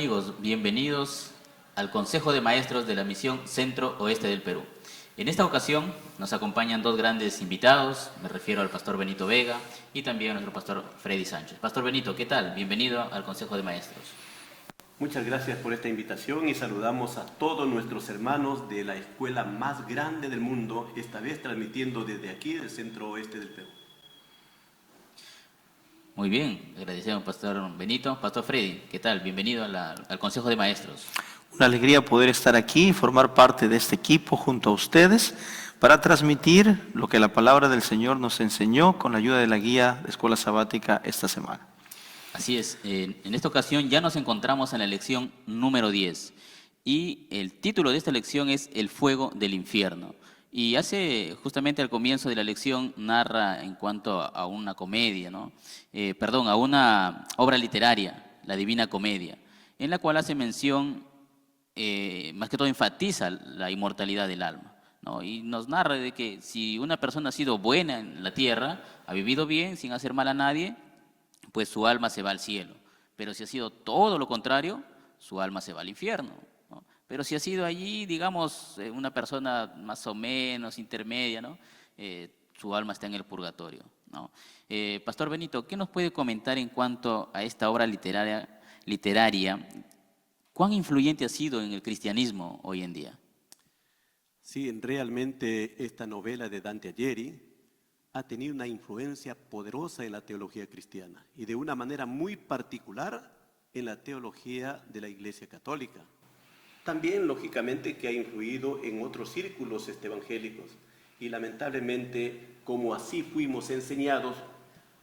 amigos? Bienvenidos al Consejo de Maestros de la Misión Centro Oeste del Perú. En esta ocasión nos acompañan dos grandes invitados, me refiero al pastor Benito Vega y también a nuestro pastor Freddy Sánchez. Pastor Benito, ¿qué tal? Bienvenido al Consejo de Maestros. Muchas gracias por esta invitación y saludamos a todos nuestros hermanos de la escuela más grande del mundo, esta vez transmitiendo desde aquí, del Centro Oeste del Perú. Muy bien, agradecemos pastor Benito. Pastor Freddy, ¿qué tal? Bienvenido al Consejo de Maestros. Una alegría poder estar aquí y formar parte de este equipo junto a ustedes para transmitir lo que la palabra del Señor nos enseñó con la ayuda de la guía de Escuela Sabática esta semana. Así es, en esta ocasión ya nos encontramos en la lección número 10 y el título de esta lección es El fuego del infierno. Y justamente al comienzo de la lección narra en cuanto a una comedia, a una obra literaria, la Divina Comedia, en la cual hace mención, más que todo enfatiza la inmortalidad del alma, ¿no? Y nos narra de que si una persona ha sido buena en la tierra, ha vivido bien sin hacer mal a nadie, pues su alma se va al cielo. Pero si ha sido todo lo contrario, su alma se va al infierno, ¿no? Pero si ha sido allí, digamos, una persona más o menos intermedia, ¿no? Su alma está en el purgatorio, ¿no? Pastor Benito, ¿qué nos puede comentar en cuanto a esta obra literaria? ¿Cuán influyente ha sido en el cristianismo hoy en día? Sí, realmente esta novela de Dante Alighieri ha tenido una influencia poderosa en la teología cristiana y de una manera muy particular en la teología de la Iglesia Católica. También, lógicamente, que ha influido en otros círculos evangélicos y lamentablemente, como así fuimos enseñados,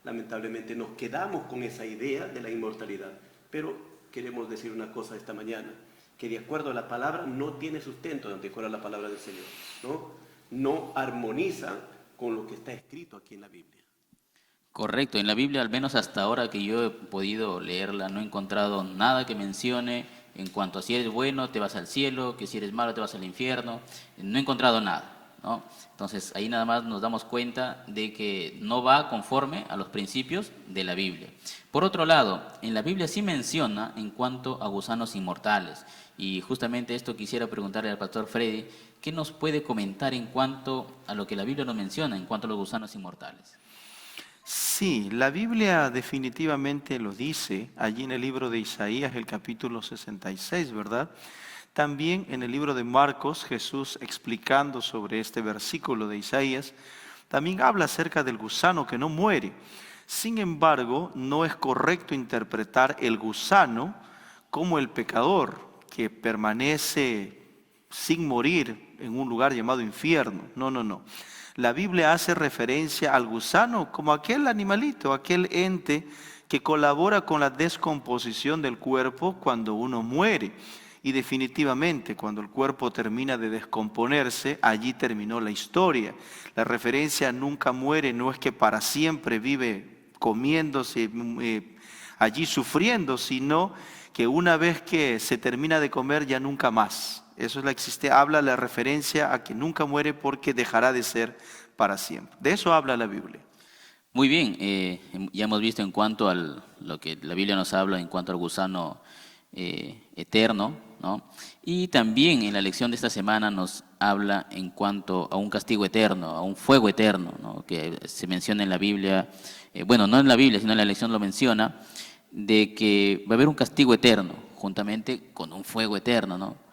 lamentablemente nos quedamos con esa idea de la inmortalidad. Pero queremos decir una cosa esta mañana, que de acuerdo a la palabra no tiene sustento de acuerdo a la palabra del Señor, no armoniza con lo que está escrito aquí en la Biblia. Correcto, en la Biblia, al menos hasta ahora que yo he podido leerla, no he encontrado nada que mencione en cuanto a si eres bueno te vas al cielo, que si eres malo te vas al infierno. No he encontrado nada, ¿no? Entonces ahí nada más nos damos cuenta de que no va conforme a los principios de la Biblia. Por otro lado, en la Biblia sí menciona en cuanto a gusanos inmortales. Y justamente esto quisiera preguntarle al pastor Freddy, ¿qué nos puede comentar en cuanto a lo que la Biblia nos menciona en cuanto a los gusanos inmortales? Sí, la Biblia definitivamente lo dice, allí en el libro de Isaías, el capítulo 66, ¿verdad? También en el libro de Marcos, Jesús explicando sobre este versículo de Isaías, también habla acerca del gusano que no muere. Sin embargo, no es correcto interpretar el gusano como el pecador que permanece sin morir en un lugar llamado infierno. No, no, no. La Biblia hace referencia al gusano como aquel animalito, aquel ente que colabora con la descomposición del cuerpo cuando uno muere. Y definitivamente cuando el cuerpo termina de descomponerse, allí terminó la historia. La referencia a nunca muere no es que para siempre vive comiéndose, allí sufriendo, sino que una vez que se termina de comer ya nunca más. Eso habla la referencia a que nunca muere porque dejará de ser para siempre. De eso habla la Biblia. Muy bien, ya hemos visto en cuanto a lo que la Biblia nos habla en cuanto al gusano eterno, ¿no? Y también en la lección de esta semana nos habla en cuanto a un castigo eterno, a un fuego eterno, ¿no? Que se menciona en la Biblia, no en la Biblia, sino en la lección lo menciona, de que va a haber un castigo eterno, juntamente con un fuego eterno, ¿no?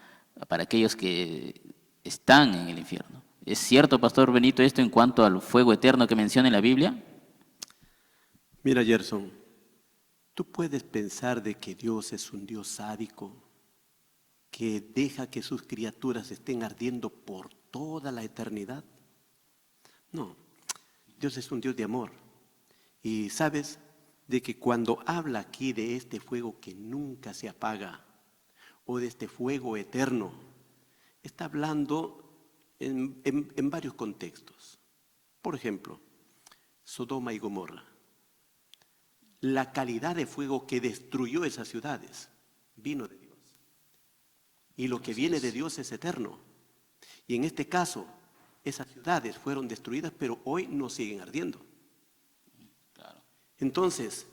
Para aquellos que están en el infierno. ¿Es cierto, Pastor Benito, esto en cuanto al fuego eterno que menciona en la Biblia? Mira, Gerson, tú puedes pensar de que Dios es un Dios sádico, que deja que sus criaturas estén ardiendo por toda la eternidad. No, Dios es un Dios de amor. Y sabes de que cuando habla aquí de este fuego que nunca se apaga, o de este fuego eterno, está hablando en varios contextos. Por ejemplo, Sodoma y Gomorra. La calidad de fuego que destruyó esas ciudades vino de Dios. Y lo que viene de Dios es eterno. Y en este caso, esas ciudades fueron destruidas, pero hoy no siguen ardiendo. Claro. Entonces,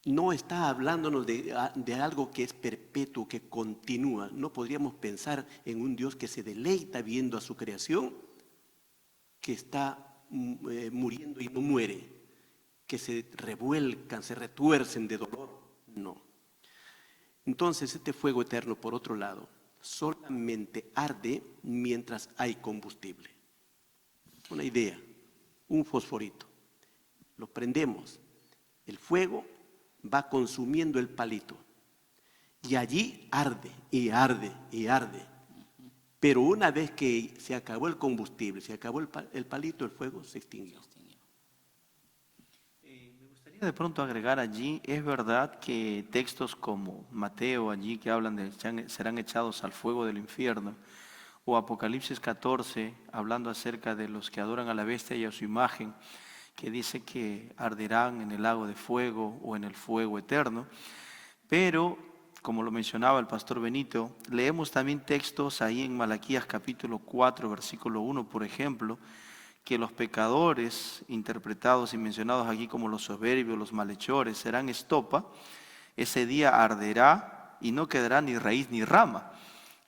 no está hablándonos de algo que es perpetuo, que continúa. No podríamos pensar en un Dios que se deleita viendo a su creación, que está muriendo y no muere, que se revuelcan, se retuercen de dolor. No. Entonces este fuego eterno, por otro lado, solamente arde mientras hay combustible. Una idea, un fosforito. Lo prendemos, el fuego va consumiendo el palito y allí arde y arde y arde. Pero una vez que se acabó el combustible, se acabó el palito, el fuego se extinguió. Me gustaría de pronto agregar allí, es verdad que textos como Mateo allí que hablan de serán echados al fuego del infierno, o Apocalipsis 14, hablando acerca de los que adoran a la bestia y a su imagen, que dice que arderán en el lago de fuego o en el fuego eterno. Pero, como lo mencionaba el pastor Benito, leemos también textos ahí en Malaquías capítulo 4, versículo 1, por ejemplo, que los pecadores, interpretados y mencionados aquí como los soberbios, los malhechores, serán estopa. Ese día arderá y no quedará ni raíz ni rama.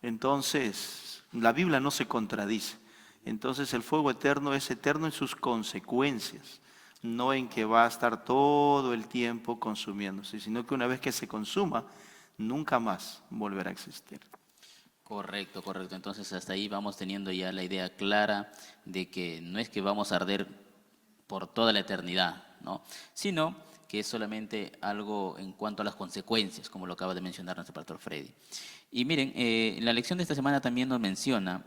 Entonces, la Biblia no se contradice. Entonces el fuego eterno es eterno en sus consecuencias, no en que va a estar todo el tiempo consumiéndose, sino que una vez que se consuma, nunca más volverá a existir. Correcto, correcto. Entonces hasta ahí vamos teniendo ya la idea clara de que no es que vamos a arder por toda la eternidad, ¿no? Sino que es solamente algo en cuanto a las consecuencias, como lo acaba de mencionar nuestro pastor Freddy. Y miren, la lección de esta semana también nos menciona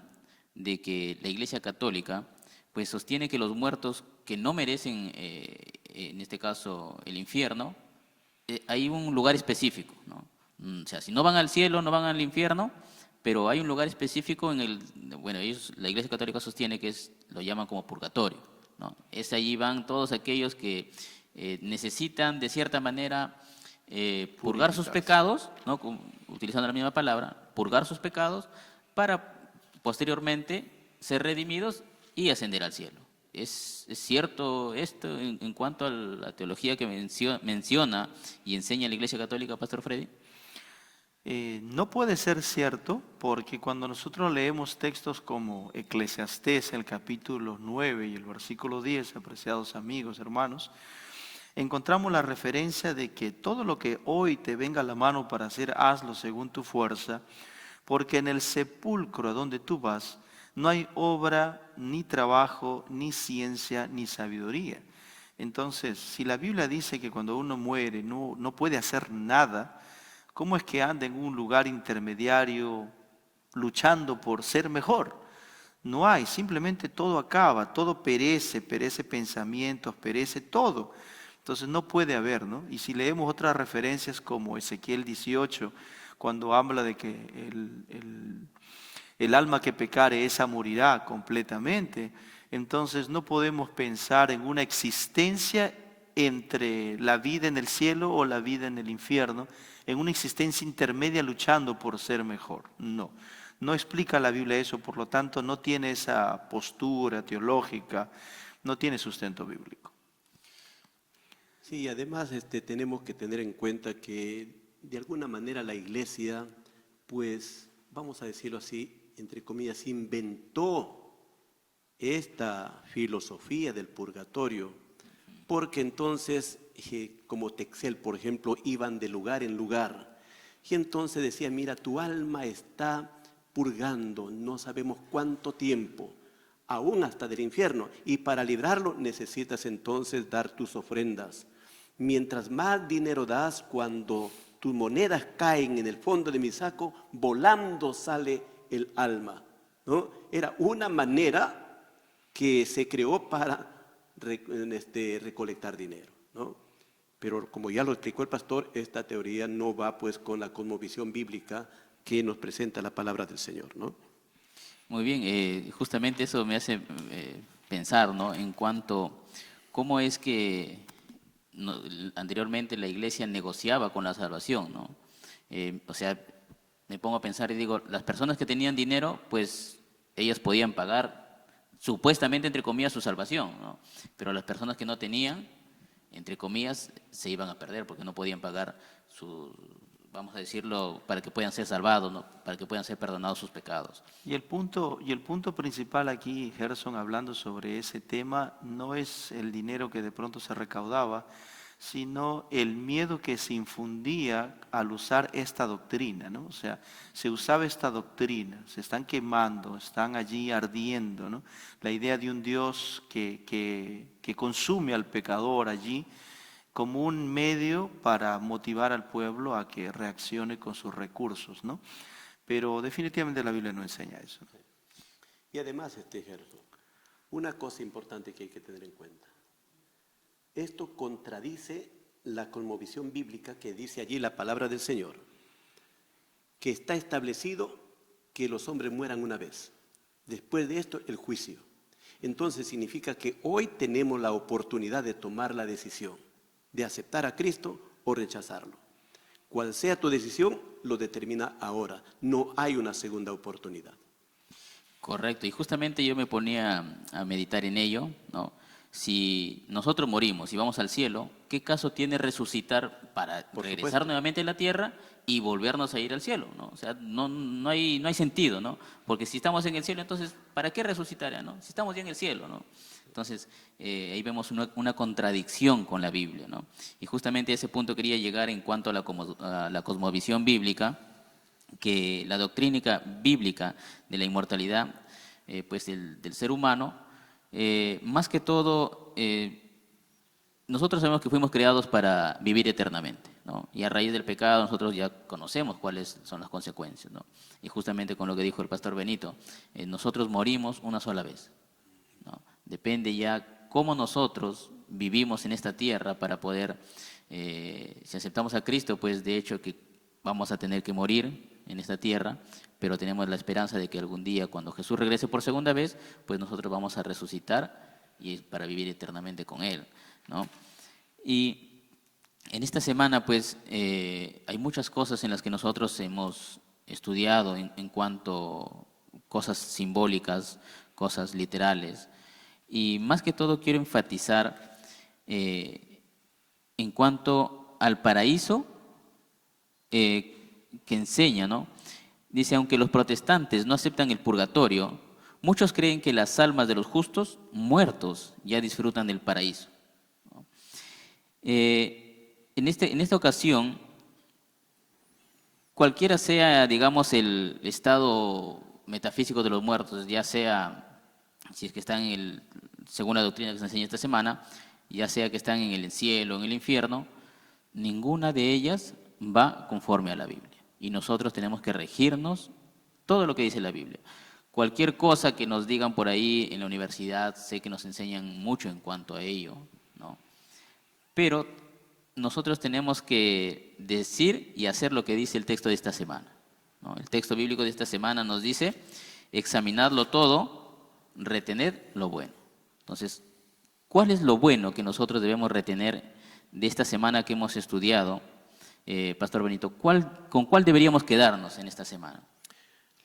de que la Iglesia Católica pues sostiene que los muertos que no merecen, en este caso, el infierno, hay un lugar específico, ¿no? O sea, si no van al cielo, no van al infierno, pero hay un lugar específico en el, bueno, la Iglesia Católica sostiene que lo llaman como purgatorio, ¿no? Es allí van todos aquellos que necesitan de cierta manera purgar sus pecados, ¿no? Utilizando la misma palabra, purgar sus pecados para posteriormente ser redimidos y ascender al cielo. ¿Es cierto esto en cuanto a la teología que menciona y enseña la Iglesia Católica, Pastor Freddy? No puede ser cierto porque cuando nosotros leemos textos como Eclesiastés, el capítulo 9 y el versículo 10, apreciados amigos, hermanos, encontramos la referencia de que todo lo que hoy te venga a la mano para hacer, hazlo según tu fuerza, porque en el sepulcro a donde tú vas no hay obra, ni trabajo, ni ciencia, ni sabiduría. Entonces, si la Biblia dice que cuando uno muere no puede hacer nada, ¿cómo es que anda en un lugar intermediario luchando por ser mejor? No hay, simplemente todo acaba, todo perece pensamientos, perece todo. Entonces no puede haber, ¿no? Y si leemos otras referencias como Ezequiel 18, cuando habla de que el alma que pecare, esa morirá completamente, entonces no podemos pensar en una existencia entre la vida en el cielo o la vida en el infierno, en una existencia intermedia luchando por ser mejor. No, no explica la Biblia eso, por lo tanto no tiene esa postura teológica, no tiene sustento bíblico. Sí, además tenemos que tener en cuenta que de alguna manera la Iglesia, pues, vamos a decirlo así, entre comillas, inventó esta filosofía del purgatorio, porque entonces, como Texel, por ejemplo, iban de lugar en lugar, y entonces decía, mira, tu alma está purgando, no sabemos cuánto tiempo, aún hasta del infierno, y para librarlo necesitas entonces dar tus ofrendas. Mientras más dinero das, cuando tus monedas caen en el fondo de mi saco, volando sale el alma, ¿no? Era una manera que se creó para recolectar dinero, ¿no? Pero como ya lo explicó el pastor, esta teoría no va pues con la cosmovisión bíblica que nos presenta la palabra del Señor, ¿no? Muy bien, justamente eso me hace pensar, ¿no? En cuanto cómo es que anteriormente la Iglesia negociaba con la salvación, ¿no? O sea, me pongo a pensar y digo, las personas que tenían dinero, pues ellas podían pagar supuestamente, entre comillas, su salvación, ¿no? Pero las personas que no tenían, entre comillas, se iban a perder porque no podían pagar vamos a decirlo, para que puedan ser salvados, ¿no? Para que puedan ser perdonados sus pecados. Y el punto principal aquí, Gerson, hablando sobre ese tema, no es el dinero que de pronto se recaudaba, sino el miedo que se infundía al usar esta doctrina, ¿no? O sea, se usaba esta doctrina, se están quemando, están allí ardiendo, ¿no? La idea de un Dios que consume al pecador allí como un medio para motivar al pueblo a que reaccione con sus recursos, ¿no? Pero definitivamente la Biblia no enseña eso, ¿no? Y además, Gerson, una cosa importante que hay que tener en cuenta. Esto contradice la cosmovisión bíblica que dice allí la palabra del Señor, que está establecido que los hombres mueran una vez. Después de esto, el juicio. Entonces significa que hoy tenemos la oportunidad de tomar la decisión de aceptar a Cristo o rechazarlo. Cual sea tu decisión, lo determina ahora. No hay una segunda oportunidad. Correcto, y justamente yo me ponía a meditar en ello, ¿no? Si nosotros morimos y vamos al cielo, ¿qué caso tiene resucitar para regresar nuevamente a la tierra y volvernos a ir al cielo, ¿no? O sea, no hay sentido, ¿no? Porque si estamos en el cielo, entonces, ¿para qué resucitar ya, no? Si estamos ya en el cielo, ¿no? Entonces, ahí vemos una contradicción con la Biblia, ¿no? Y justamente a ese punto quería llegar en cuanto a la cosmovisión bíblica, que la doctrina bíblica de la inmortalidad pues del ser humano, más que todo, nosotros sabemos que fuimos creados para vivir eternamente, ¿no? Y a raíz del pecado nosotros ya conocemos cuáles son las consecuencias, ¿no? Y justamente con lo que dijo el pastor Benito, nosotros morimos una sola vez, ¿no? Depende ya cómo nosotros vivimos en esta tierra para poder, si aceptamos a Cristo, pues de hecho que vamos a tener que morir en esta tierra, pero tenemos la esperanza de que algún día, cuando Jesús regrese por segunda vez, pues nosotros vamos a resucitar y para vivir eternamente con Él, ¿no? Y en esta semana, pues, hay muchas cosas en las que nosotros hemos estudiado en cuanto a cosas simbólicas, cosas literales, y más que todo quiero enfatizar en cuanto al paraíso que enseña, ¿no? Dice, aunque los protestantes no aceptan el purgatorio, muchos creen que las almas de los justos muertos ya disfrutan del paraíso, ¿no? En esta ocasión, cualquiera sea, digamos, el estado metafísico de los muertos, ya sea, si es que están según la doctrina que se enseña esta semana, ya sea que están en el cielo o en el infierno, ninguna de ellas va conforme a la Biblia. Y nosotros tenemos que regirnos todo lo que dice la Biblia. Cualquier cosa que nos digan por ahí en la universidad, sé que nos enseñan mucho en cuanto a ello, ¿no? Pero nosotros tenemos que decir y hacer lo que dice el texto de esta semana, ¿no? El texto bíblico de esta semana nos dice, examinadlo todo, retened lo bueno. Entonces, ¿cuál es lo bueno que nosotros debemos retener de esta semana que hemos estudiado? Pastor Benito, ¿con cuál deberíamos quedarnos en esta semana?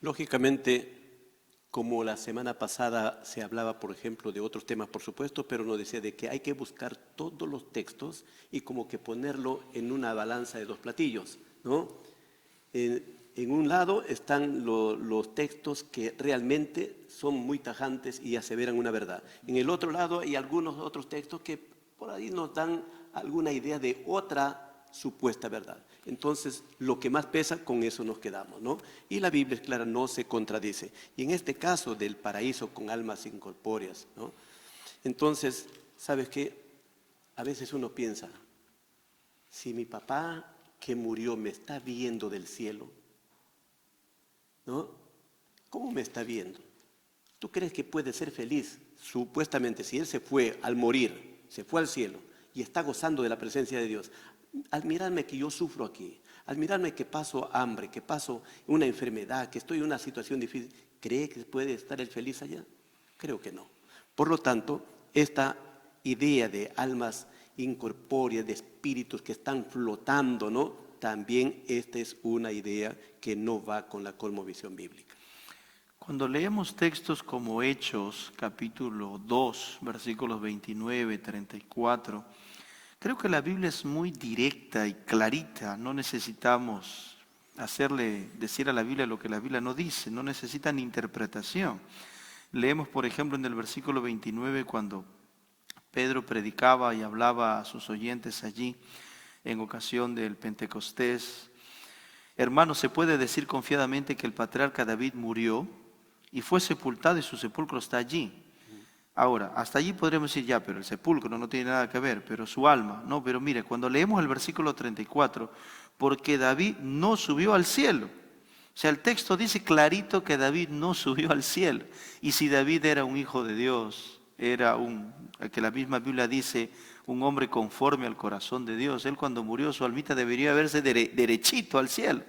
Lógicamente, como la semana pasada se hablaba, por ejemplo, de otros temas, por supuesto, pero nos decía de que hay que buscar todos los textos y como que ponerlo en una balanza de dos platillos, ¿no? En un lado están los textos que realmente son muy tajantes y aseveran una verdad. En el otro lado hay algunos otros textos que por ahí nos dan alguna idea de otra supuesta verdad. Entonces, lo que más pesa, con eso nos quedamos, ¿no? Y la Biblia es clara, no se contradice. Y en este caso del paraíso con almas incorpóreas, ¿no? Entonces, ¿sabes qué? A veces uno piensa, si mi papá que murió me está viendo del cielo, ¿no? ¿Cómo me está viendo? ¿Tú crees que puede ser feliz? Supuestamente, si él se fue al morir, se fue al cielo y está gozando de la presencia de Dios, al mirarme que yo sufro aquí, al mirarme que paso hambre, que paso una enfermedad, que estoy en una situación difícil, ¿cree que puede estar él feliz allá? Creo que no. Por lo tanto, esta idea de almas incorpóreas, de espíritus que están flotando, ¿no? También esta es una idea que no va con la cosmovisión bíblica. Cuando leemos textos como Hechos, capítulo 2, versículos 29, 34, Creo que la Biblia es muy directa y clarita. No necesitamos decir a la Biblia lo que la Biblia no dice. No necesitan interpretación. Leemos, por ejemplo, en el versículo 29, cuando Pedro predicaba y hablaba a sus oyentes allí en ocasión del Pentecostés. Hermanos, se puede decir confiadamente que el patriarca David murió y fue sepultado y su sepulcro está allí. Ahora, hasta allí podríamos decir, ya, pero el sepulcro no tiene nada que ver, pero su alma. No, pero mire, cuando leemos el versículo 34, porque David no subió al cielo. O sea, el texto dice clarito que David no subió al cielo. Y si David era un hijo de Dios, que la misma Biblia dice, un hombre conforme al corazón de Dios, él cuando murió su almita debería verse derechito al cielo.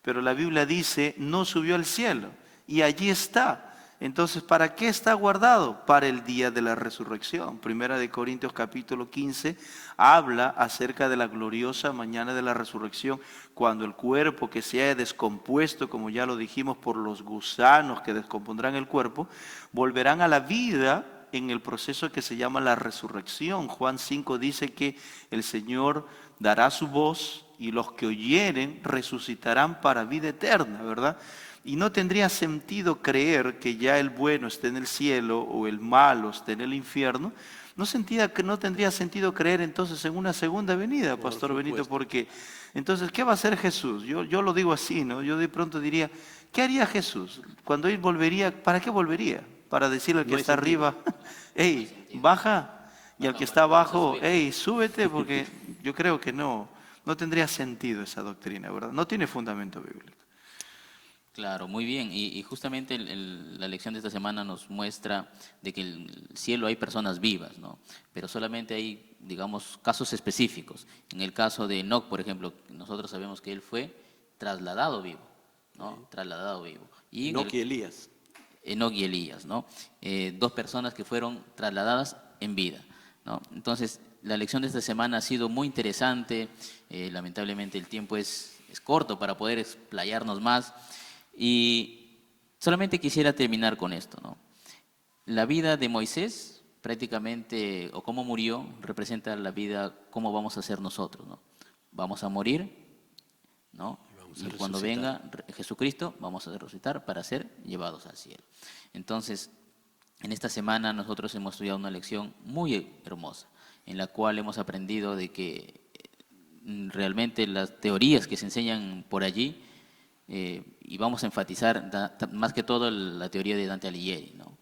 Pero la Biblia dice, no subió al cielo. Y allí está. Entonces, ¿para qué está guardado? Para el día de la resurrección. Primera de Corintios capítulo 15 habla acerca de la gloriosa mañana de la resurrección, cuando el cuerpo que se haya descompuesto, como ya lo dijimos, por los gusanos que descompondrán el cuerpo, volverán a la vida en el proceso que se llama la resurrección. Juan 5 dice que el Señor dará su voz y los que oyeren resucitarán para vida eterna, ¿verdad? Y no tendría sentido creer que ya el bueno esté en el cielo o el malo esté en el infierno. No tendría sentido creer entonces en una segunda venida, Pastor Benito, porque entonces, ¿qué va a hacer Jesús? Yo lo digo así, ¿no? Yo de pronto diría, ¿qué haría Jesús? Cuando Él volvería, ¿para qué volvería? Para decirle al que está arriba, hey, baja, y al que está abajo, hey, súbete, porque yo creo que no tendría sentido esa doctrina, ¿verdad? No tiene fundamento bíblico. Claro, muy bien. Y justamente la lección de esta semana nos muestra de que en el cielo hay personas vivas, ¿no? Pero solamente hay, digamos, casos específicos. En el caso de Enoc, por ejemplo, nosotros sabemos que él fue trasladado vivo, ¿no? Sí. Trasladado vivo. Y Enoc y Elías. Enoc y Elías, ¿no? Dos personas que fueron trasladadas en vida, ¿no? Entonces, la lección de esta semana ha sido muy interesante. Lamentablemente el tiempo es corto para poder explayarnos más. Y solamente quisiera terminar con esto, ¿no? La vida de Moisés prácticamente, o cómo murió, representa la vida, cómo vamos a ser nosotros, ¿no? Vamos a morir, ¿no? Y cuando venga Jesucristo, vamos a resucitar para ser llevados al cielo. Entonces, en esta semana nosotros hemos estudiado una lección muy hermosa, en la cual hemos aprendido de que realmente las teorías que se enseñan por allí, y vamos a enfatizar más que todo la teoría de Dante Alighieri, ¿no?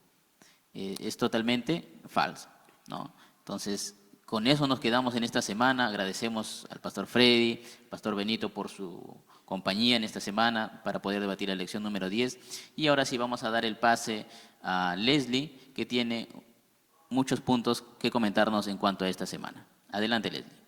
Es totalmente falsa, ¿no? Entonces, con eso nos quedamos en esta semana. Agradecemos al Pastor Freddy, Pastor Benito por su compañía en esta semana para poder debatir la lección número 10. Y ahora sí vamos a dar el pase a Leslie, que tiene muchos puntos que comentarnos en cuanto a esta semana. Adelante, Leslie.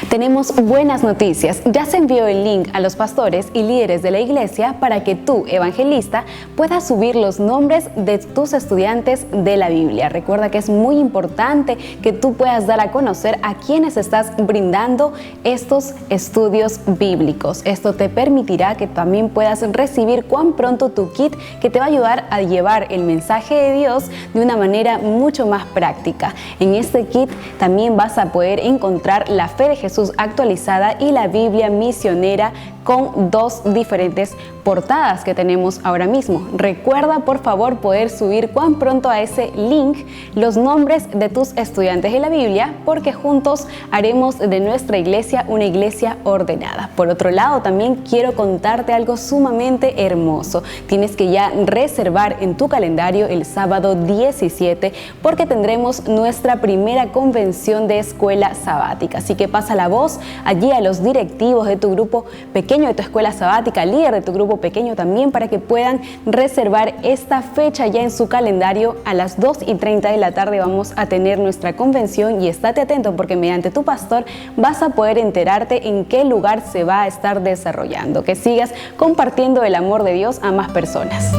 Tenemos buenas noticias. Ya se envió el link a los pastores y líderes de la iglesia para que tú, evangelista, puedas subir los nombres de tus estudiantes de la Biblia. Recuerda que es muy importante que tú puedas dar a conocer a quienes estás brindando estos estudios bíblicos. Esto te permitirá que también puedas recibir cuán pronto tu kit, que te va a ayudar a llevar el mensaje de Dios de una manera mucho más práctica. En este kit también vas a poder encontrar la fe de Jesús actualizada y la Biblia misionera con dos diferentes portadas que tenemos ahora mismo. Recuerda, por favor, poder subir cuán pronto a ese link los nombres de tus estudiantes de la Biblia, porque juntos haremos de nuestra iglesia una iglesia ordenada. Por otro lado, también quiero contarte algo sumamente hermoso. Tienes que ya reservar en tu calendario el sábado 17, porque tendremos nuestra primera convención de escuela sabática. Así que pasa la voz allí a los directivos de tu grupo pequeño de tu escuela sabática, líder de tu grupo pequeño también, para que puedan reservar esta fecha ya en su calendario. A las 2:30 de la tarde vamos a tener nuestra convención, y estate atento porque mediante tu pastor vas a poder enterarte en qué lugar se va a estar desarrollando. Que sigas compartiendo el amor de Dios a más personas.